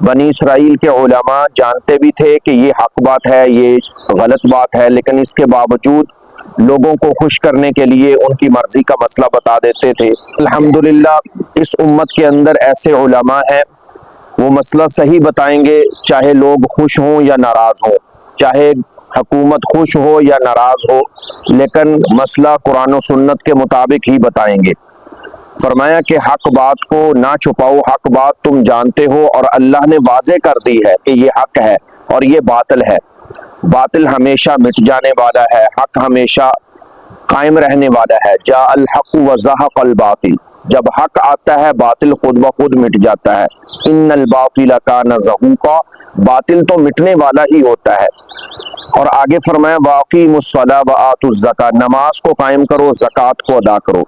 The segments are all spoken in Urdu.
بنی اسرائیل کے علماء جانتے بھی تھے کہ یہ حق بات ہے، یہ غلط بات ہے، لیکن اس کے باوجود لوگوں کو خوش کرنے کے لیے ان کی مرضی کا مسئلہ بتا دیتے تھے۔ الحمدللہ اس امت کے اندر ایسے علماء ہیں، وہ مسئلہ صحیح بتائیں گے، چاہے لوگ خوش ہوں یا ناراض ہوں، چاہے حکومت خوش ہو یا ناراض ہو، لیکن مسئلہ قرآن و سنت کے مطابق ہی بتائیں گے۔ فرمایا کہ حق بات کو نہ چھپاؤ، حق بات تم جانتے ہو اور اللہ نے واضح کر دی ہے کہ یہ حق ہے اور یہ باطل ہے۔ باطل ہمیشہ مٹ جانے والا ہے، حق ہمیشہ قائم رہنے والا ہے۔ جاء الحق وزہق الباطل، جب حق آتا ہے باطل خود بخود مٹ جاتا ہے۔ ان الباطل کان زہوقا، باطل تو مٹنے والا ہی ہوتا ہے۔ اور آگے فرمایا واقیموا الصلاۃ وآتوا الزکاۃ، نماز کو قائم کرو، زکوٰۃ کو ادا کرو۔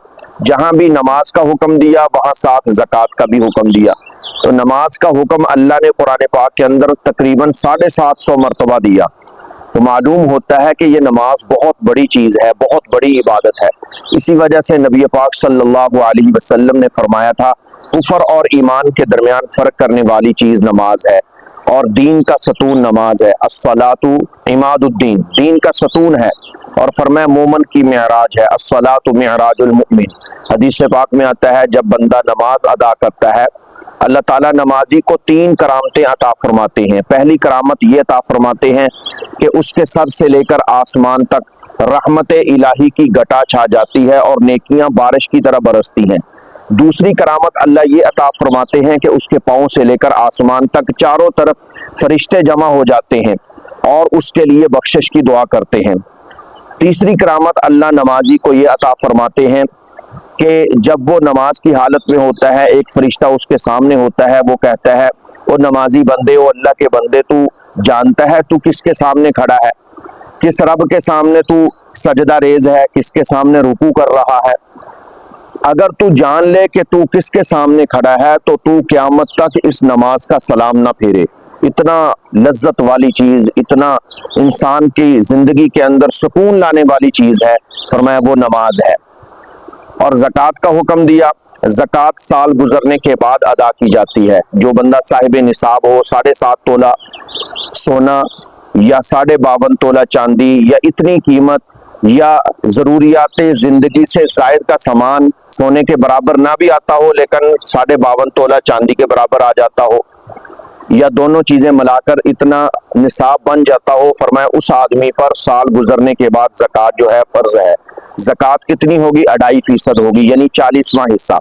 جہاں بھی نماز کا حکم دیا وہاں ساتھ زکوٰۃ کا بھی حکم دیا۔ تو نماز کا حکم اللہ نے قرآن پاک کے اندر تقریباً 750 مرتبہ دیا، تو معلوم ہوتا ہے کہ یہ نماز بہت بڑی چیز ہے، بہت بڑی عبادت ہے۔ اسی وجہ سے نبی پاک صلی اللہ علیہ وسلم نے فرمایا تھا کفر اور ایمان کے درمیان فرق کرنے والی چیز نماز ہے، اور دین کا ستون نماز ہے۔ الصلاۃ عماد الدین، دین کا ستون ہے۔ اور فرمایا مومن کی معراج ہے، الصلاۃ معراج المؤمن۔ حدیث پاک میں آتا ہے جب بندہ نماز ادا کرتا ہے اللہ تعالیٰ نمازی کو 3 کرامتیں عطا فرماتے ہیں۔ پہلی کرامت یہ عطا فرماتے ہیں کہ اس کے سر سے لے کر آسمان تک رحمت الہی کی گٹا چھا جاتی ہے اور نیکیاں بارش کی طرح برستی ہیں۔ دوسری کرامت اللہ یہ عطا فرماتے ہیں کہ اس کے پاؤں سے لے کر آسمان تک چاروں طرف فرشتے جمع ہو جاتے ہیں اور اس کے لیے بخشش کی دعا کرتے ہیں۔ تیسری کرامت اللہ نمازی کو یہ عطا فرماتے ہیں کہ جب وہ نماز کی حالت میں ہوتا ہے، ایک فرشتہ اس کے سامنے ہوتا ہے، وہ کہتا ہے وہ نمازی بندے، وہ اللہ کے بندے، تو جانتا ہے تو کس کے سامنے کھڑا ہے، کس رب کے سامنے تو سجدہ ریز ہے، کس کے سامنے رکوع کر رہا ہے۔ اگر تو جان لے کہ تو کس کے سامنے کھڑا ہے تو قیامت تک اس نماز کا سلام نہ پھیرے۔ اتنا لذت والی چیز، اتنا انسان کی زندگی کے اندر سکون لانے والی چیز ہے، فرمایا وہ نماز ہے۔ اور زکوٰۃ کا حکم دیا، زکوٰۃ سال گزرنے کے بعد ادا کی جاتی ہے۔ جو بندہ صاحب نصاب ہو، 7.5 تولہ سونا یا 52.5 تولہ چاندی یا اتنی قیمت یا ضروریات زندگی سے زائد کا سامان سونے کے برابر نہ بھی آتا ہو لیکن 52.5 تولہ چاندی کے برابر آ جاتا ہو، یا دونوں چیزیں ملا کر اتنا نصاب بن جاتا ہو، فرمایا اس آدمی پر سال گزرنے کے بعد زکوٰۃ جو ہے فرض ہے۔ زکوٰۃ کتنی ہوگی؟ 2.5% ہوگی، یعنی 40واں حصہ۔